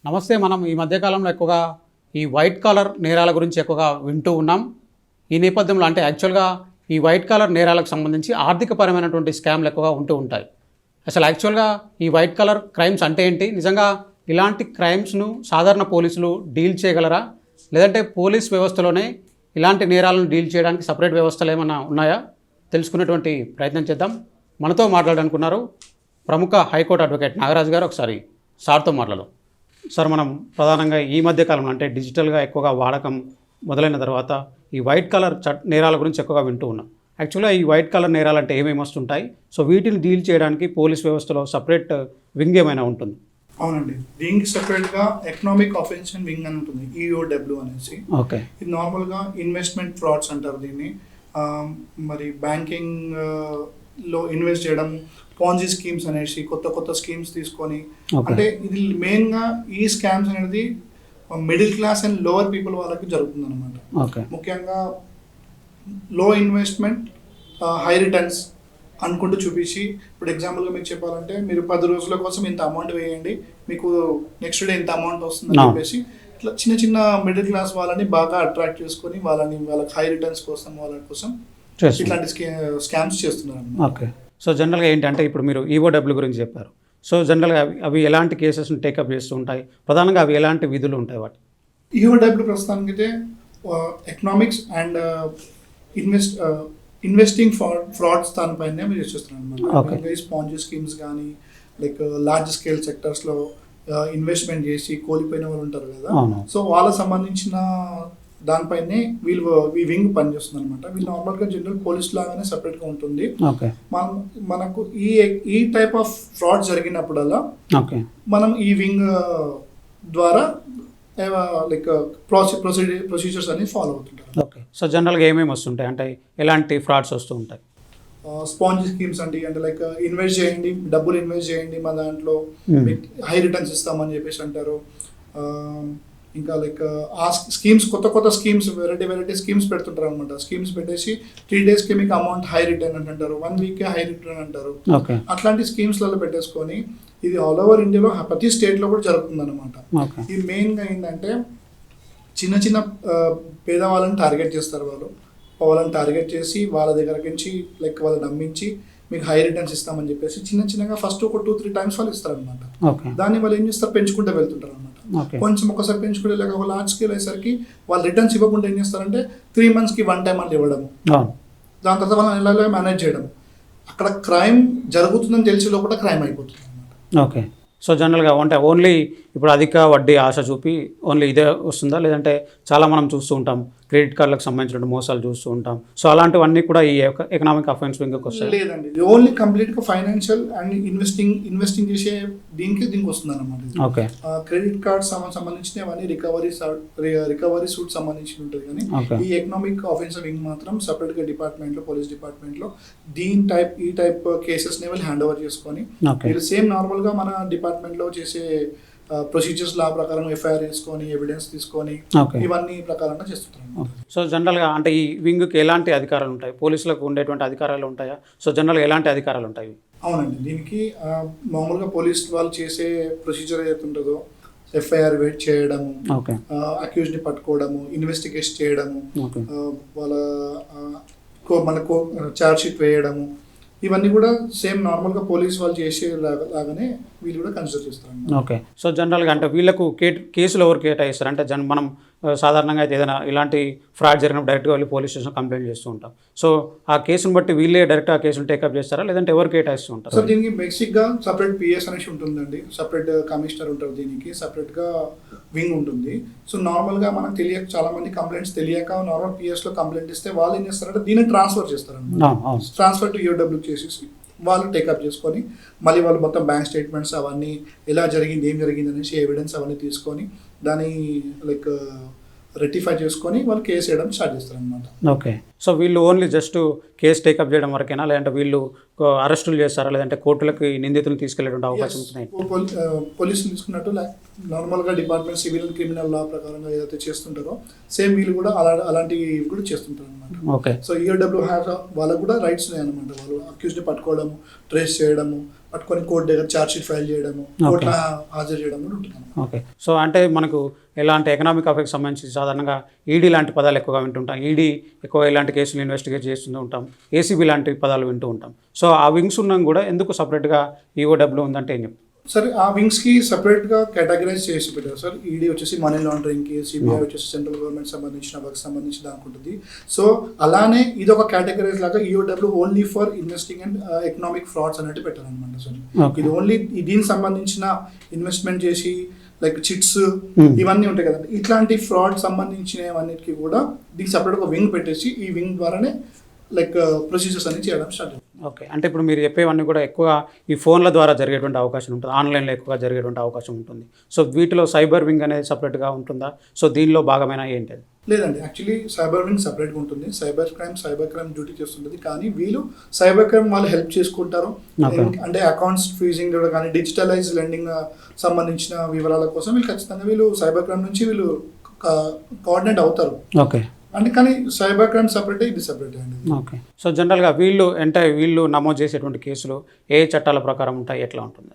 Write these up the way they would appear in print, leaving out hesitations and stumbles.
నమస్తే. మనం ఈ మధ్యకాలంలో ఎక్కువగా ఈ వైట్ కాలర్ నేరాల గురించి ఎక్కువగా వింటూ ఉన్నాం. ఈ నేపథ్యంలో అంటే యాక్చువల్గా ఈ వైట్ కాలర్ నేరాలకు సంబంధించి ఆర్థికపరమైనటువంటి స్కామ్లు ఎక్కువగా ఉంటూ ఉంటాయి. అసలు యాక్చువల్గా ఈ వైట్ కాలర్ క్రైమ్స్ అంటే ఏంటి? నిజంగా ఇలాంటి క్రైమ్స్ను సాధారణ పోలీసులు డీల్ చేయగలరా? లేదంటే పోలీస్ వ్యవస్థలోనే ఇలాంటి నేరాలను డీల్ చేయడానికి సపరేట్ వ్యవస్థలు ఏమైనా ఉన్నాయా? తెలుసుకునేటువంటి ప్రయత్నం చేద్దాం. మనతో మాట్లాడాలనుకున్నారు ప్రముఖ హైకోర్టు అడ్వకేట్ నాగరాజు గారు. ఒకసారి సార్తో మాట్లాడదాం. సార్, మనం ప్రధానంగా ఈ మధ్య కాలంలో అంటే డిజిటల్గా ఎక్కువగా వాడకం మొదలైన తర్వాత ఈ వైట్ కలర్ నేరాల గురించి ఎక్కువగా వింటూ ఉన్నాం. యాక్చువల్గా ఈ వైట్ కలర్ నేరాలు అంటే ఏమేమి వస్తుంటాయి? సో వీటిని డీల్ చేయడానికి పోలీస్ వ్యవస్థలో సపరేట్ వింగ్ ఏమైనా ఉంటుంది? అవునండి, దీనికి సపరేట్గా ఎకనామిక్ ఆఫెన్షన్ వింగ్ అని ఉంటుంది, EOW అనేసి. ఓకే. ఇది నార్మల్గా ఇన్వెస్ట్మెంట్ ఫ్రాడ్స్ అంటారు దీన్ని. మరి బ్యాంకింగ్ లో ఇన్వెస్ట్ చేయడం, పాంజీ స్కీమ్స్ అనేసి కొత్త స్కీమ్స్ తీసుకొని, అంటే ఇది మెయిన్గా ఈ స్కామ్స్ అనేది middle class and lower people వాళ్ళకి జరుగుతుంది అనమాట. ముఖ్యంగా లో ఇన్వెస్ట్మెంట్ హై రిటర్న్స్ అనుకుంటూ చూపించి, ఇప్పుడు ఎగ్జాంపుల్గా మీకు చెప్పాలంటే మీరు 10 రోజుల కోసం ఇంత అమౌంట్ వేయండి, మీకు నెక్స్ట్ డే ఇంత అమౌంట్ వస్తుందని చెప్పేసి ఇట్లా చిన్న మిడిల్ క్లాస్ వాళ్ళని బాగా అట్రాక్ట్ చేసుకొని వాళ్ళకి హై రిటర్న్స్ కోసం వాళ్ళ కోసం ఇట్లాంటి స్కామ్స్ చేస్తున్నారు. ఓకే. సో జనరల్గా ఏంటంటే ఇప్పుడు మీరు EOW గురించి చెప్పారు. సో జనరల్గా అవి ఎలాంటి కేసెస్ని టేకప్ చేస్తూ ఉంటాయి? ప్రధానంగా అవి ఎలాంటి విధులు ఉంటాయి వాటి? EOW ప్రస్తుతానికి అయితే ఎకనామిక్స్ అండ్ ఇన్వెస్టింగ్ ఫ్రాడ్స్ దానిపైన మీరు చేస్తున్నాను అనమాట. స్పాంజీ స్కీమ్స్ కానీ లైక్ లార్జ్ స్కేల్ సెక్టర్స్లో ఇన్వెస్ట్మెంట్ చేసి కోల్పోయిన వాళ్ళు ఉంటారు కదా, సో వాళ్ళకి సంబంధించిన దానిపైనే ఈ వింగ్ పనిచేస్తుంది అనమాట. వీళ్ళు నార్మల్గా జనరల్ పోలీస్ లాగానే సపరేట్గా ఉంటుంది. మనకు ఈ టైప్ ఆఫ్ ఫ్రాడ్ జరిగినప్పుడల్లా మనం ఈ వింగ్ ద్వారా లైక్ ప్రొసీజర్స్ అన్ని ఫాలో అవుతుంటారు. ఓకే. సో జనరల్గా ఏమేమి వస్తుంటాయి, అంటే ఎలాంటి ఫ్రాడ్స్ వస్తూ ఉంటాయి? స్పాంజీ స్కీమ్స్ అంటే లైక్ ఇన్వెస్ట్ చేయండి, డబ్బులు ఇన్వెస్ట్ చేయండి, మా దాంట్లో హై రిటర్న్స్ ఇస్తామని చెప్పేసి అంటారు. ఇంకా లైక్ ఆ స్కీమ్స్ కొత్త స్కీమ్స్ వెరైటీ స్కీమ్స్ పెడుతుంటారు అనమాట. స్కీమ్స్ పెట్టేసి 3 daysకి మీకు అమౌంట్ హై రిటర్న్ అంటారు, 1 weekకే హై రిటర్న్ అంటారు. అట్లాంటి స్కీమ్స్లలో పెట్టేసుకొని ఇది ఆల్ ఓవర్ ఇండియాలో ప్రతి స్టేట్లో కూడా జరుగుతుంది అనమాట. ఇది మెయిన్గా ఏంటంటే చిన్న పేదవాళ్ళని టార్గెట్ చేస్తారు. వాళ్ళని టార్గెట్ చేసి వాళ్ళ దగ్గర నుంచి లైక్ వాళ్ళు నమ్మించి మీకు హై రిటర్న్స్ ఇస్తామని చెప్పేసి చిన్నగా ఫస్ట్ ఒక 2-3 times వాళ్ళు ఇస్తారనమాట. దాన్ని వాళ్ళు ఏం చేస్తారు, పెంచుకుంటూ వెళ్తుంటారు అనమాట. కొంచెం ఒకసారి పెంచుకుంటే లేక ఒక లార్జ్ స్కేల్ అయ్యేసరికి వాళ్ళు రిటర్న్స్ ఇవ్వకుండా ఏం చేస్తారంటే 3 monthsకి 1 time అని ఇవ్వడము, దాని తర్వాత వాళ్ళని నెలలో మేనేజ్ చేయడం. అక్కడ క్రైమ్ జరుగుతుందని తెలిసి లోపల క్రైమ్ అయిపోతుంది అనమాట. ఓకే. సో జనరల్గా అంటే ఓన్లీ ఇప్పుడు అధిక వడ్డీ ఆశ చూపి ఓన్లీ ఇదే వస్తుందా? లేదంటే చాలా మనం చూస్తూ ఉంటాం, క్రెడిట్ కార్డులకు సంబంధించిన మోసాలు చూస్తూ ఉంటాం. సో అలాంటివన్నీ కూడా ఈ ఎకనామిక్ అఫెన్స్ వింగ్కి వస్తాయి? లేదండి, ఇది ఓన్లీ కంప్లీట్గా ఫైనాన్షియల్ అండ్ ఇన్వెస్టింగ్ చేసే దీనికి వస్తుంది అనమాట. ఓకే. క్రెడిట్ కార్డ్ సంబంధించినవన్నీ రికవరీ సూట్ సంబంధించి ఉంటుంది. కానీ ఈ ఎకనామిక్ అఫెన్స్ వింగ్ మాత్రం సపరేట్గా డిపార్ట్మెంట్లో, పోలీస్ డిపార్ట్మెంట్లో ఈ టైప్ కేసెస్ని వాళ్ళు హ్యాండ్ ఓవర్ చేసుకొని వీళ్ళు సేమ్ నార్మల్గా మన డిపార్ట్మెంట్లో చేసే ప్రొసీజర్స్ లా ప్రకారం FIR వేసుకొని ఎవిడెన్స్ తీసుకొని ఇవన్నీ ప్రకారంగా చేస్తుంటారు. సో జనరల్గా అంటే ఈ వింగ్కి ఎలాంటి అధికారాలు ఉంటాయి? పోలీసులకు ఉండేటువంటి అధికారాలు ఉంటాయా? సో జనరల్గా ఎలాంటి అధికారాలు ఉంటాయి? అవునండి, దీనికి మామూలుగా పోలీస్ వాళ్ళు చేసే ప్రొసీజర్ ఏదైతే ఉంటుందో FIR వెయిట్ చేయడము, అక్యూజ్ని పట్టుకోవడము, ఇన్వెస్టిగేట్ చేయడము, మన ఛార్జ్ షీట్ వేయడము, ఇవన్నీ కూడా సేమ్ నార్మల్గా పోలీస్ వాళ్ళు చేసే లాగానే వీళ్ళు కూడా కన్సిడర్ చేస్తారు. ఓకే. సో జనరల్గా అంటే వీళ్ళకు కేసులు ఎవరు కేటాయిస్తారు? అంటే మనం సాధారణంగా అయితే ఏదైనా ఇలాంటి ఫ్రాడ్ జరిగినప్పుడు డైరెక్ట్గా వెళ్ళి పోలీస్ స్టేషన్ కంప్లైంట్ చేస్తూ ఉంటాం. సో ఆ కేసును బట్టి వీళ్ళే డైరెక్ట్ ఆ కేసును టేకప్ చేస్తారా, లేదంటే ఎవరు కేటాయిస్తూ ఉంటారు? సో దీనికి బేసిక్గా సపరేట్ PS అనేసి ఉంటుందండి, సపరేట్ కమిషనర్ ఉంటారు, దీనికి సపరేట్గా వింగ్ ఉంటుంది. సో నార్మల్గా మనకు తెలియక చాలా మంది కంప్లైంట్స్ తెలియక నార్మల్ PSలో కంప్లైంట్ ఇస్తే వాళ్ళు ఏం చేస్తారంటే దీన్ని ట్రాన్స్ఫర్ చేస్తారు అనమాట. ట్రాన్స్ఫర్ టు EOW చేసేసి వాళ్ళు టేకప్ చేసుకొని మళ్ళీ వాళ్ళు మొత్తం బ్యాంక్ స్టేట్మెంట్స్ అవన్నీ ఎలా జరిగింది, ఏం జరిగింది అనేసి ఎవిడెన్స్ అవన్నీ తీసుకొని దాన్ని లైక్ రెక్టిఫై చేసుకొని వాళ్ళు కేసు వేయడం స్టార్ట్ చేస్తారు అనమాట. ఓకే. సో వీళ్ళు ఓన్లీ జస్ట్ కేసు టేకప్ చేయడం వరకేనా, లేదంటే వీళ్ళు అరెస్టులు చేస్తారా, లేదంటే కోర్టులకి నిందితులు తీసుకెళ్లేటువంటి అవకాశం ఉన్నాయి? పోలీసులు తీసుకున్నట్టు నార్మల్గా డిపార్ట్మెంట్ సివిల్ అండ్ క్రిమినల్ లా ప్రకారంగా ఏదైతే చేస్తుంటారో సేమ్ వీళ్ళు కూడా అలాంటివి కూడా చేస్తుంటారు అనమాట. ఓకే. సో EOW వాళ్ళకు కూడా రైట్స్ ఉన్నాయి అనమాట. వాళ్ళు అక్యూజ్ని పట్టుకోవడము, ట్రేస్ చేయడము, పట్టుకొని కోర్టు దగ్గర ఛార్జ్ షీట్ ఫైల్ చేయడము, కోర్టులో హాజరు చేయడం కూడా ఉంటుంది. ఓకే. సో అంటే మనకు ఎలాంటి ఎకనామిక్ అఫేర్స్ సంబంధించి సాధారణంగా ఈడీ లాంటి పదాలు ఎక్కువగా వింటుంటాం. ఈడీ ఎక్కువ ఇలాంటి కేసులు ఇన్వెస్టిగేట్ చేస్తూ ఉంటాం. ఏసీబీ లాంటి పదాలు వింటూ ఉంటాం. సో ఆ వింగ్స్ ఉన్నాం కూడా ఎందుకు సపరేట్గా ఈఓడబ్ల్యూ ఉందంటే ఏం చెప్తాం? సార్ ఆ వింగ్స్కి సపరేట్గా కేటగరైజ్ చేసి పెట్టారు సార్. ఈడీ వచ్చేసి మనీ లాండరింగ్కి, సిబిఐ వచ్చేసి సెంట్రల్ గవర్నమెంట్ సంబంధించిన వర్క్ సంబంధించి దానికి ఉంటుంది. సో అలానే ఇది ఒక కేటగరైజ్ లాగా EOW only for investing and economic frauds అన్నట్టు పెట్టారనమాట సార్. ఇది ఓన్లీ దీనికి సంబంధించిన ఇన్వెస్ట్మెంట్ చేసి లైక్ చిట్స్ ఇవన్నీ ఉంటాయి కదండి, ఇట్లాంటి ఫ్రాడ్ సంబంధించినవన్నిటికీ కూడా దీనికి సపరేట్ ఒక వింగ్ పెట్టేసి ఈ వింగ్ ద్వారానే లైక్ ప్రొసీజర్స్ అన్ని చేయడం స్టార్ట్ అవుతుంది. ఓకే. అంటే ఇప్పుడు మీరు చెప్పేవన్నీ కూడా ఎక్కువ ఈ ఫోన్ల ద్వారా జరిగేటువంటి అవకాశం ఉంటుంది, ఆన్లైన్లో ఎక్కువగా జరిగేటువంటి అవకాశం ఉంటుంది. సో వీటిలో సైబర్ వింగ్ అనేది సపరేట్గా ఉంటుందా? సో దీనిలో భాగమైన ఏంటి? లేదండి, యాక్చువల్లీ సైబర్ వింగ్ సపరేట్గా ఉంటుంది. సైబర్ క్రైమ్ డ్యూటీ చేస్తుంటుంది. కానీ వీళ్ళు సైబర్ క్రైమ్ వాళ్ళు హెల్ప్ చేసుకుంటారు. అంటే అకౌంట్స్ ఫ్రీజింగ్ కానీ డిజిటలైజ్ లెండింగ్ సంబంధించిన వివరాల కోసం వీళ్ళు ఖచ్చితంగా వీళ్ళు సైబర్ క్రైమ్ నుంచి వీళ్ళు కోఆర్డినేట్ అవుతారు. ఓకే. అంటే కానీ సైబర్ క్రైమ్ సపరేట్, ఇది సపరేట్ అండి. ఓకే. సో జనరల్గా వీళ్ళు నమోదు చేసేటువంటి కేసులు ఏ చట్టాల ప్రకారం ఉంటాయి, ఎట్లా ఉంటుంది?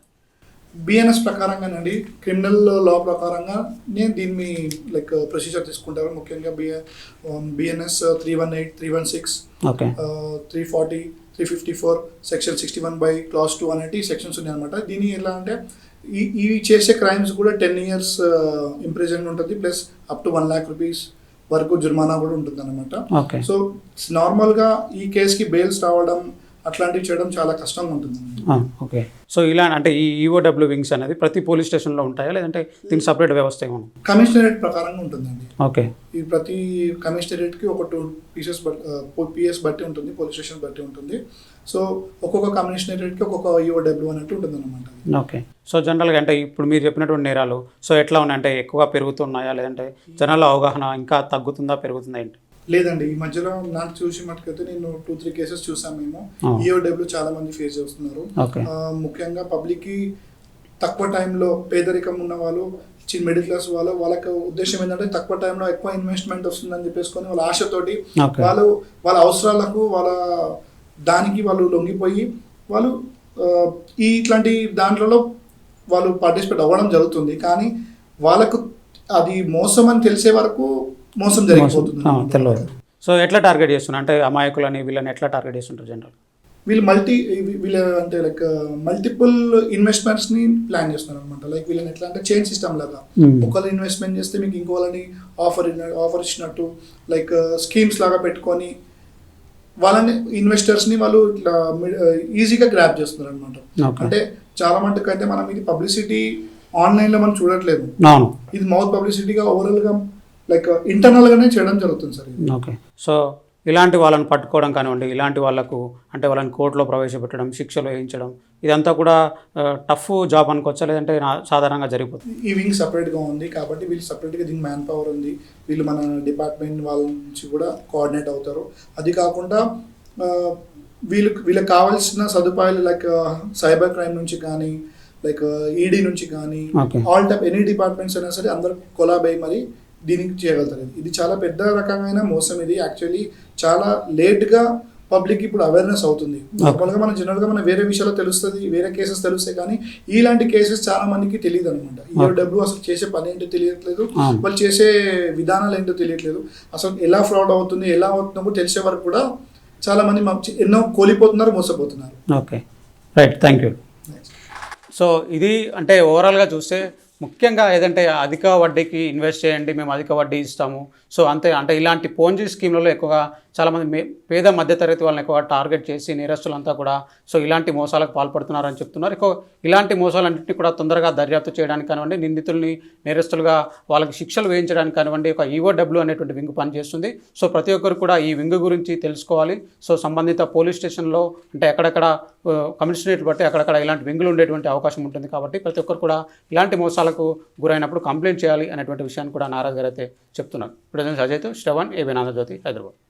బిఎన్ఎస్ ప్రకారంగానండి, క్రిమినల్ లా ప్రకారంగా నేను దీన్ని లైక్ ప్రొసీజర్ తీసుకుంటారు. ముఖ్యంగా BNS 318, 316, okay, 340, 354, section 61 by clause 2 అనేటి సెక్షన్స్ ఉన్నాయి అనమాట. దీని ఎలా అంటే ఈ చేసే క్రైమ్స్ కూడా 10 years ఇంప్రిజన్ ఉంటుంది, plus up to 1 lakh rupees వరకు జుర్మానా కూడా ఉంటుంది అనమాట. సో నార్మల్గా ఈ కేసుకి బెయిల్స్ రావడం అట్లాంటివి చేయడం చాలా కష్టంగా ఉంటుంది. ఓకే. సో ఇలా అంటే ఈ ఈఓడబ్ల్యూ వింగ్స్ అనేది ప్రతి పోలీస్ స్టేషన్లో ఉంటాయా, లేదంటే దీనికి సపరేట్ వ్యవస్థ ఏమన్నా? కమిషనరేట్ ప్రకారంగా ఉంటుందండి. ఓకే. ఈ ప్రతి కమిషనరేట్కి ఒక 2 పిఎస్ బట్టి ఉంటుంది, పోలీస్ స్టేషన్ బట్టి ఉంటుంది. సో ఒక్కొక్క కమిషనరేట్కి ఒక్కొక్క ఈఓడబ్ల్యూ అన్నట్టు ఉంటుంది అనమాట. ఓకే. సో జనరల్గా అంటే ఇప్పుడు మీరు చెప్పినటువంటి నేరాలు సో ఎట్లా ఉన్నాయి, అంటే ఎక్కువగా పెరుగుతున్నాయా, లేదంటే జనాల అవగాహన ఇంకా తగ్గుతుందా, పెరుగుతుందా ఏంటి? లేదండి, ఈ మధ్యలో నాకు చూసి మటుకైతే నేను 2-3 కేసెస్ చూసాను. మేము ఈఓడబ్ల్యూ చాలా మంది ఫేస్ చేస్తున్నారు. ముఖ్యంగా పబ్లిక్కి తక్కువ టైంలో పేదరికం ఉన్న వాళ్ళు, మిడిల్ క్లాస్ వాళ్ళకి ఉద్దేశం ఏంటంటే తక్కువ టైంలో ఎక్కువ ఇన్వెస్ట్మెంట్ వస్తుందని చెప్పేసుకొని వాళ్ళ ఆశతోటి వాళ్ళ అవసరాలకు దానికి వాళ్ళు లొంగిపోయి వాళ్ళు ఇట్లాంటి దాంట్లో వాళ్ళు పార్టిసిపేట్ అవ్వడం జరుగుతుంది. కానీ వాళ్ళకు అది మోసం అని తెలిసే వరకు మోసం జరిగిపోతుంది, తెలియదు. సో ఎట్లా టార్గెట్ చేస్తున్నారు, అంటే అమాయకులని వీళ్ళని ఎట్లా టార్గెట్ చేస్తుంటారు జనరల్? వీళ్ళు అంటే లైక్ మల్టిపుల్ ఇన్వెస్ట్మెంట్స్ ని ప్లాన్ చేస్తున్నారు అనమాట. లైక్ వీళ్ళని ఎట్లా అంటే చైన్ సిస్టమ్ లాగా, ఒకళ్ళు ఇన్వెస్ట్మెంట్ చేస్తే మీకు ఇంకోళ్ళని ఆఫర్ ఇచ్చినట్టు లైక్ స్కీమ్స్ లాగా పెట్టుకొని వాళ్ళని ఇన్వెస్టర్స్ని వాళ్ళు ఇట్లా ఈజీగా గ్రాప్ చేస్తున్నారు అనమాట. అంటే చాలా మటుకు అయితే మనం ఇది పబ్లిసిటీ ఆన్లైన్లో మనం చూడట్లేదు, ఇది మౌత్ పబ్లిసిటీగా ఓవరాల్గా లైక్ ఇంటర్నల్గానే చేయడం జరుగుతుంది సార్. ఓకే. సో ఇలాంటి వాళ్ళని పట్టుకోవడం కానివ్వండి, ఇలాంటి వాళ్ళకు అంటే వాళ్ళని కోర్టులో ప్రవేశపెట్టడం, శిక్షలు వేయించడం, ఇదంతా కూడా టఫ్ జాబ్ అనుకోవచ్చా, లేదంటే సాధారణంగా జరిగిపోతుంది? ఈ వింగ్ సపరేట్గా ఉంది కాబట్టి వీళ్ళు సపరేట్గా దీనికి మ్యాన్ పవర్ ఉంది. వీళ్ళు మన డిపార్ట్మెంట్ వాళ్ళ నుంచి కూడా కోఆర్డినేట్ అవుతారు. అది కాకుండా వీళ్ళకి కావాల్సిన సదుపాయాలు లైక్ సైబర్ క్రైమ్ నుంచి కానీ లైక్ ఈడీ నుంచి కానీ ఆల్ టైప్ ఎనీ డిపార్ట్మెంట్స్ అయినా సరే అందరూ కొలాబ్ అయ్యి మరి దీనికి చేయగలుగుతారు. ఇది చాలా పెద్ద రకమైన మోసం. ఇది యాక్చువల్లీ చాలా లేట్గా పబ్లిక్ ఇప్పుడు అవేర్నెస్ అవుతుంది. నార్మల్గా మనం జనరల్గా మనం వేరే విషయాలు తెలుస్తుంది, వేరే కేసెస్ తెలుస్తాయి, కానీ ఇలాంటి కేసెస్ చాలా మందికి తెలియదు అనమాట. ఈఓడబ్ల్యూ అసలు చేసే పని ఏంటో తెలియట్లేదు, వాళ్ళు చేసే విధానాలు ఏంటో తెలియట్లేదు, అసలు ఎలా ఫ్రాడ్ అవుతుంది, ఎలా అవుతుందో తెలిసే వరకు కూడా చాలా మంది ఎన్నో కోల్పోతున్నారు, మోసపోతున్నారు. Okay, right, thank you. So ఇది అంటే ఓవరాల్గా చూస్తే ముఖ్యంగా ఏదంటే అధిక వడ్డీకి ఇన్వెస్ట్ చేయండి, మేము అధిక వడ్డీ ఇస్తాము. సో అంతే అంటే ఇలాంటి పోంజీ స్కీమ్లలో ఎక్కువగా చాలామంది పేద మధ్యతరగతి వాళ్ళని ఎక్కువగా టార్గెట్ చేసి నేరస్తులంతా కూడా సో ఇలాంటి మోసాలకు పాల్పడుతున్నారని చెప్తున్నారు. ఇలాంటి మోసాలన్నింటినీ కూడా తొందరగా దర్యాప్తు చేయడానికి కానివ్వండి, నిందితుల్ని నేరస్తులుగా వాళ్ళకి శిక్షలు వేయించడానికి కానివ్వండి, ఒక ఈఓడబ్ల్యూ అనేటువంటి వింగ్ పనిచేస్తుంది. సో ప్రతి ఒక్కరు కూడా ఈ వింగ్ గురించి తెలుసుకోవాలి. సో సంబంధిత పోలీస్ స్టేషన్లో అంటే ఎక్కడెక్కడ కమిషనరేట్ బట్టి అక్కడక్కడ ఇలాంటి వింగులు ఉండేటువంటి అవకాశం ఉంటుంది. కాబట్టి ప్రతి ఒక్కరు కూడా ఇలాంటి మోసాలకు గురైనప్పుడు కంప్లైంట్ చేయాలి అనేటువంటి విషయాన్ని కూడా నారాజ్ గారు అయితే చెప్తున్నారు. ప్రజెంట్ అజయ్తో శ్రవణ్, ఏబీ ఆంధ్రజ్యోతి, హైదరాబాద్.